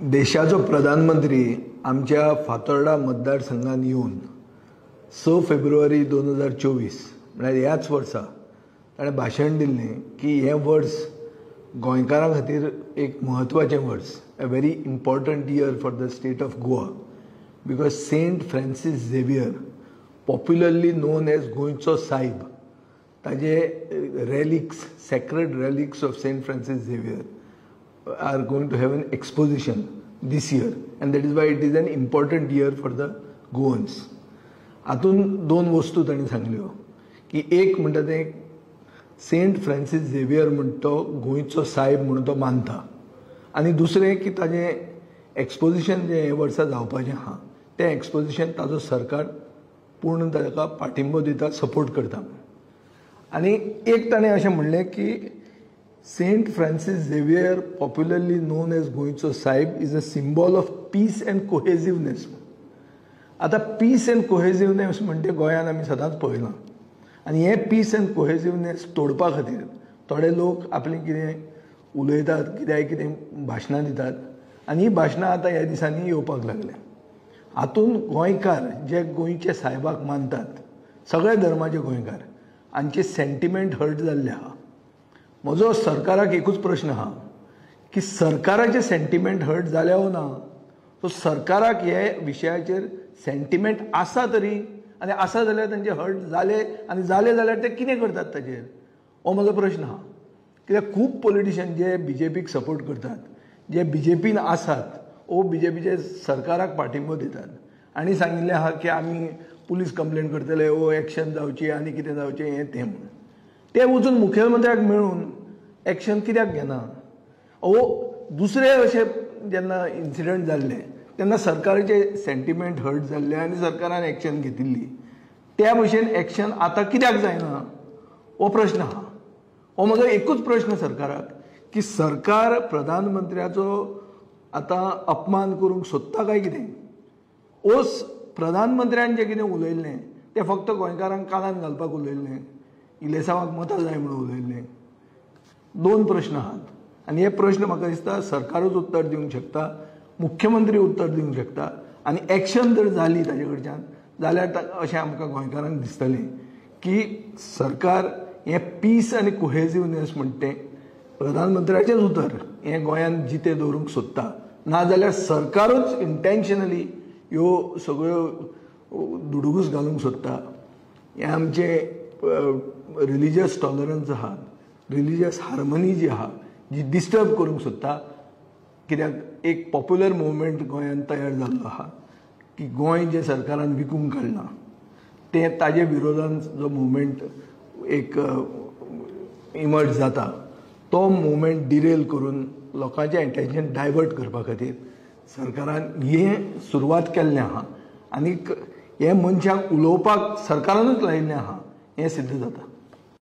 देशाचो प्रधानमंत्री आमच्या फातोर्डा मतदारसंघात येवन 6 फेब्रुवारी 2024 म्हळ्यार ह्याच वर्सा ताणें भाशण दिल्लें की हें वर्स गोंयकारां खातीर एक म्हत्वाचें वर्स, a very important year for the state of Goa, because Saint Francis Xavier, popularly known as Goencho Saib, ताजे relics, sacred relics of Saint Francis Xavier are going to have an exposition this year, and that is why it is an important year for the Goans. हातून दोन वस्तू तांणी सांगल्यो की एक म्हणटा तें Saint Francis Xavier म्हणटा तो गोंयचो सायब म्हणून तो मानता, आनी दुसरें की ताजें एक्सपोजिशन जें हे वर्सा जावपाचें आहा तें एक्सपोजिशन ताजो सरकार पूर्ण ताका पाठिंबो दिता, सपोर्ट करता. आनी एक ताणें अशें म्हणलें की Saint Francis Xavier, popularly known as गोंयचो सायब, is a symbol of peace and cohesiveness. आता पीस एंड कोहेसिवनेस म्हणटे गोंयान आमी सदांच पळयलां, आनी हे पीस एंड कोहेसिवनेस तोडपा खातीर थोडे लोक आपलें कितें उलयतात, कितें भाशणां दितात, आनी ही भाशणां आतां ह्या दिसांनी येवपाक लागल्या. हातून गोंयकार जे गोंयचे सायबाक मानतात, सगळे धर्माचे गोंयकार, हांचे सेंटिमेंट हर्ट जाल्ले आहा. म्हजो सरकाराक एकूच प्रश्न आहा की सरकाराचे सेंटिमेंट हर्ट जाले हो ना, सो सरकाराक हे विशयाचेर सेंटिमेंट आसा तरी, आनी आसा जाल्यार तांचे हर्ट जाले, आनी जाले जाल्यार ते कितें करतात ताचेर, हो म्हजो प्रश्न आहा. कित्याक खूब पॉलिटिशियन जे बीजेपीक सपोर्ट करतात, जे बीजेपीन आसात, वो बीजेपीचे सरकाराक पाठिंबो दितात, आनी सांगिल्लें आहा की आमी पुलीस कंप्लेंट करतले, वो एक्शन जावची, आनी कितें जावचें हें तें म्हणून. ते वचून मुखेलमंत्र्याक मेळून एक्शन कित्याक घेना? दुसरे अशे जेन्ना इन्सिडंट जाल्ले तेन्ना सरकाराचे सेंटिमेंट हर्ट जाल्ले आनी सरकारान एक्शन घेतिल्ली, त्या भशेन एक्शन आतां कित्याक जायना, हो प्रश्न आहा. हो म्हजो एकूच प्रश्न सरकाराक की सरकार प्रधानमंत्र्याचो आतां अपमान करूंक सोदता काय कितें? ओस प्रधानमंत्र्यान जें कितें उलयल्लें तें फक्त गोंयकारांक कानान घालपाक उलयल्लें, इलेसावाक मतां जाय म्हणून उलयल्लें. दोन प्रश्न आहात, आनी हे प्रश्न म्हाका दिसता सरकारूच उत्तर दिवंक शकता, मुख्यमंत्री उत्तर दिवंक शकता, आनी एक्शन जर जाली ताजे कडच्यान जाल्यार अशें आमकां गोंयकारांक दिसतलें की सरकार हें पीस आनी कोहेसिवनेस म्हणटा तें प्रधानमंत्र्याचेंच उतर हें गोंयान जिते दवरूंक सोदता, नाजाल्यार सरकारूच इंटेन्शनली ह्यो सगळ्यो दुडूगूस घालूंक सोदता. हें आमचें रिलिजियस टॉलरन्स आहा, रिलिजियस हार्मनी जी आहा, जी डिस्टर्ब करूंक सोदता. कित्याक एक पॉप्युलर मुवमेंट गोंयान तयार जाल्लो आहा की गोंय जें सरकारान विकूंक काडलां तें ताजे विरोधान जो मुवमेंट एक इमर्ज जाता, तो मुवमेंट डिरेल करून लोकांचें एटेन्शन डायवर्ट करपा खातीर सरकारान हें सुरवात केल्लें आहा, आनीक हे मनशाक उलोवपाक सरकारानूच लायिल्लें आहा हें सिद्ध जाता.